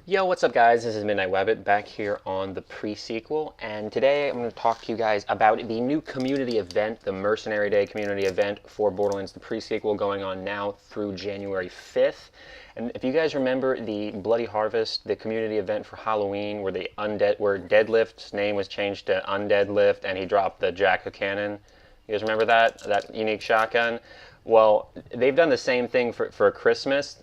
Yo, what's up guys? This is Midnight Webbit back here on the pre-sequel, and today I'm going to talk to you guys about the new community event, the Mercenary Day community event for Borderlands, the pre-sequel, going on now through January 5th. And if you guys remember the Bloody Harvest, the community event for Halloween, where Deadlift's name was changed to Undeadlift, and he dropped the Jack of Cannon. You guys remember that unique shotgun? Well, they've done the same thing for Christmas,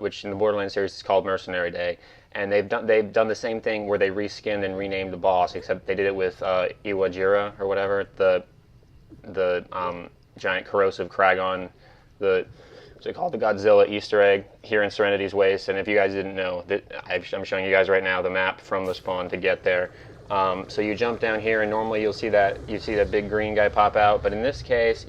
which in the Borderlands series is called Mercenary Day, and they've done the same thing where they reskinned and renamed the boss, except they did it with Iwajira or whatever, the giant corrosive Kragon, what's it called, the Godzilla Easter egg here in Serenity's Waste. And if you guys didn't know, I'm showing you guys right now the map from the spawn to get there. So you jump down here, and normally you see that big green guy pop out, but in this case,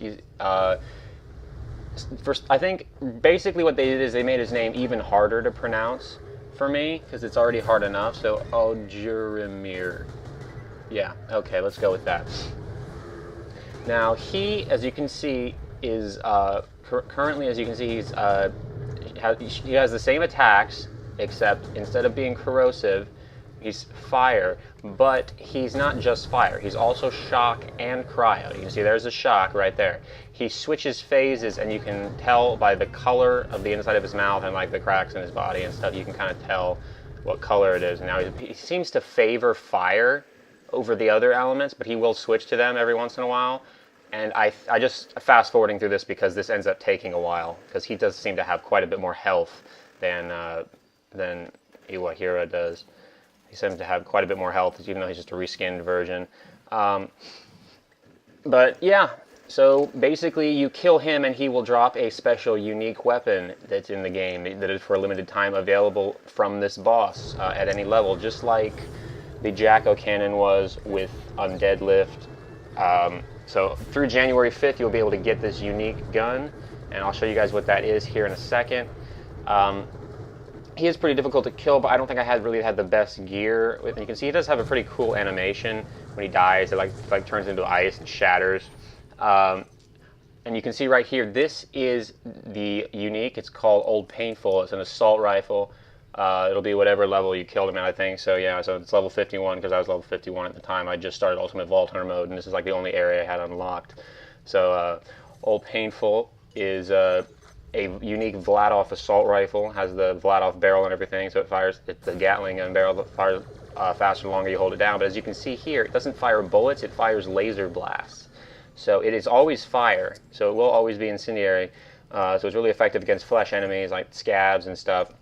first, I think basically what they did is they made his name even harder to pronounce for me, because it's already hard enough. So Aljurimir. Yeah, okay, let's go with that. Now he, as you can see, is currently, as you can see, he has the same attacks, except instead of being corrosive, he's fire, but he's not just fire. He's also shock and cryo. You can see there's a shock right there. He switches phases, and you can tell by the color of the inside of his mouth and like the cracks in his body and stuff, you can kind of tell what color it is. Now he seems to favor fire over the other elements, but he will switch to them every once in a while. And I just fast forwarding through this because this ends up taking a while, because he does seem to have quite a bit more health than Iwahira does. He seems to have quite a bit more health, even though he's just a reskinned version. But yeah, so basically you kill him and he will drop a special unique weapon that's in the game that is for a limited time available from this boss at any level, just like the Jack O'Cannon was with Undeadlift. So through January 5th, you'll be able to get this unique gun, and I'll show you guys what that is here in a second. He is pretty difficult to kill, but I don't think I really had the best gear with him. You can see he does have a pretty cool animation when he dies. It like turns into ice and shatters. And you can see right here, this is the unique. It's called Old Painful. It's an assault rifle. It'll be whatever level you killed him at, I think. So yeah, so it's level 51 because I was level 51 at the time. I just started Ultimate Vault Hunter mode, and this is like the only area I had unlocked. So Old Painful is a unique Vladov assault rifle. Has the Vladov barrel and everything, so it's the Gatling gun barrel that fires faster the longer you hold it down. But as you can see here, it doesn't fire bullets, it fires laser blasts. So it is always fire, so it will always be incendiary. So it's really effective against flesh enemies like scabs and stuff.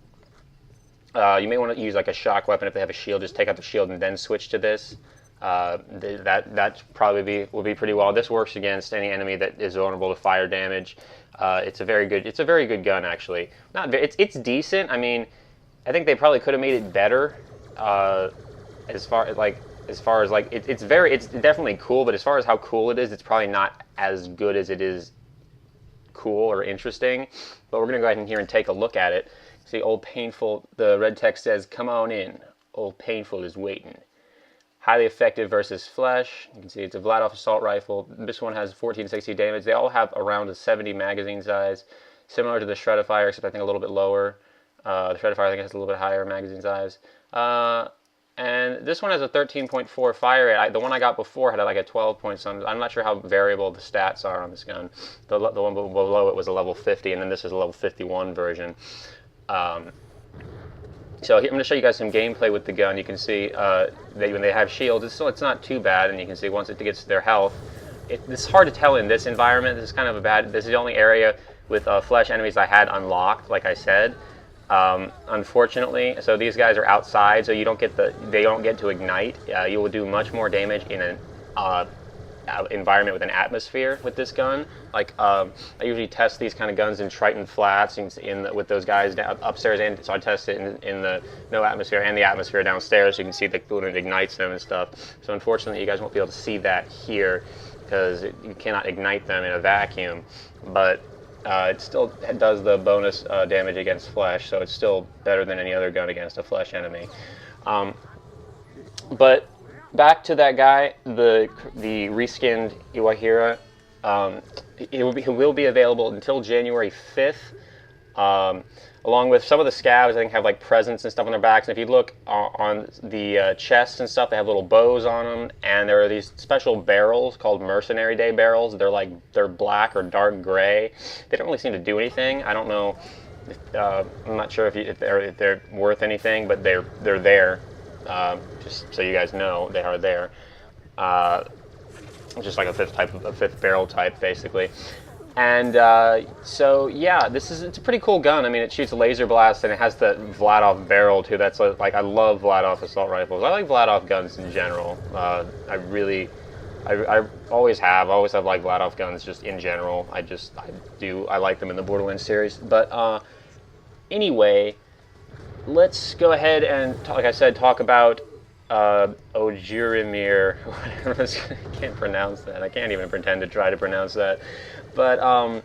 You may want to use like a shock weapon if they have a shield. Just take out the shield and then switch to this. That probably will be pretty well. This works against any enemy that is vulnerable to fire damage. It's a very good gun, actually. It's decent. I mean, I think they probably could have made it better. It's definitely cool, but as far as how cool it is, it's probably not as good as it is cool or interesting. But we're gonna go ahead and here and take a look at it. See, Old Painful. The red text says, "Come on in. Old Painful is waiting." Highly effective versus flesh. You can see it's a Vladov assault rifle. This one has 1460 damage. They all have around a 70 magazine size, similar to the Shreddifier, except I think a little bit lower. The Shreddifier I think has a little bit higher magazine size. And this one has a 13.4 fire rate. The one I got before had like a 12 point something. I'm not sure how variable the stats are on this gun. The one below it was a level 50, and then this is a level 51 version. So here, I'm going to show you guys some gameplay with the gun. You can see when they have shields, it's not too bad, and you can see once it gets to their health, it's hard to tell in this environment. This is kind of this is the only area with flesh enemies I had unlocked, like I said. Unfortunately, so these guys are outside, so they don't get to ignite. You will do much more damage in an environment with an atmosphere with this gun. Like I usually test these kind of guns in Triton Flats with those guys upstairs, and so I test it in the no atmosphere and the atmosphere downstairs, so you can see when it ignites them and stuff. So unfortunately, you guys won't be able to see that here because you cannot ignite them in a vacuum, but it still does the bonus damage against flesh, so it's still better than any other gun against a flesh enemy. But back to that guy, the reskinned Iwahira. He will be available until January 5th. along with some of the scavs, I think, have like presents and stuff on their backs. And if you look on the chests and stuff, they have little bows on them. And there are these special barrels called Mercenary Day barrels. They're black or dark gray. They don't really seem to do anything. I don't know. I'm not sure if they're worth anything, but they're there. Just so you guys know, they are there. Just like a fifth barrel type, basically. And so yeah, it's a pretty cool gun. I mean, it shoots laser blasts and it has the Vladov barrel too. That's like, I love Vladov assault rifles. I like Vladov guns in general. I always have liked Vladov guns just in general. I like them in the Borderlands series. But anyway, let's go ahead and, like I said, talk about Ojurimir. I can't pronounce that. I can't even pretend to try to pronounce that. But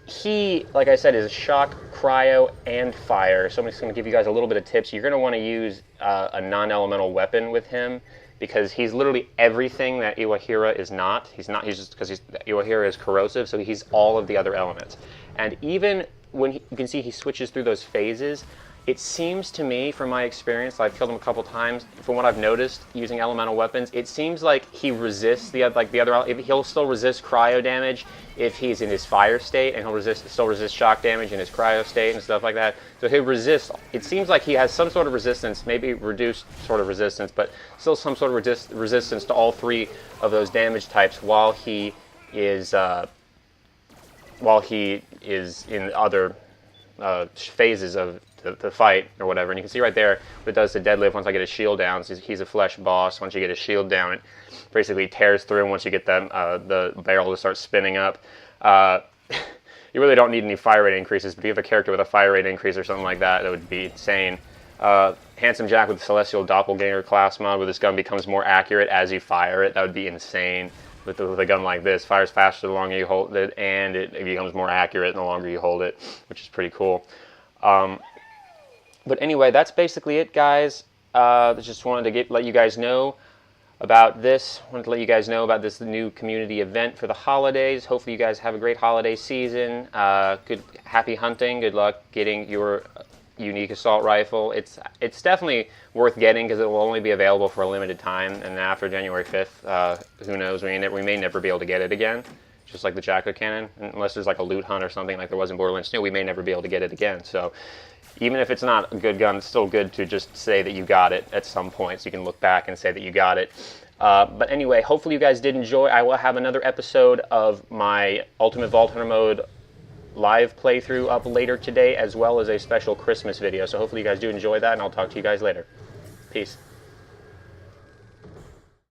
he, like I said, is shock, cryo, and fire. So I'm just going to give you guys a little bit of tips. You're going to want to use a non-elemental weapon with him, because he's literally everything that Iwahira is not. He's just because Iwahira is corrosive, so he's all of the other elements. And even when you can see he switches through those phases, it seems to me, from my experience, I've killed him a couple times, from what I've noticed using elemental weapons, it seems like he resists the other. He'll still resist cryo damage if he's in his fire state, and he'll still resist shock damage in his cryo state and stuff like that. So he'll resist. It seems like he has some sort of resistance, maybe reduced sort of resistance, but still some sort of resistance to all three of those damage types while he is in other phases of the fight or whatever. And you can see right there what it does to deadlift once I get his shield down. So he's a flesh boss. Once you get his shield down, it basically tears through, and once you get the barrel to start spinning up. You really don't need any fire rate increases, but if you have a character with a fire rate increase or something like that, that would be insane. Handsome Jack with the Celestial Doppelganger class mod, where this gun becomes more accurate as you fire it, that would be insane. With a gun like this, fires faster the longer you hold it, and it becomes more accurate the longer you hold it, which is pretty cool. But anyway, that's basically it, guys. Just wanted to let you guys know about this. Wanted to let you guys know about this new community event for the holidays. Hopefully you guys have a great holiday season. Happy hunting. Good luck getting your unique assault rifle. It's definitely worth getting, because it will only be available for a limited time, and after January 5th, who knows, we may never be able to get it again. Just like the Jackal Cannon, unless there's like a loot hunt or something like there was in Borderlands 2, we may never be able to get it again. So even if it's not a good gun, it's still good to just say that you got it at some point, so you can look back and say that you got it. But anyway, hopefully you guys did enjoy. I will have another episode of my Ultimate Vault Hunter Mode live playthrough up later today, as well as a special Christmas video. So hopefully you guys do enjoy that, and I'll talk to you guys later. Peace.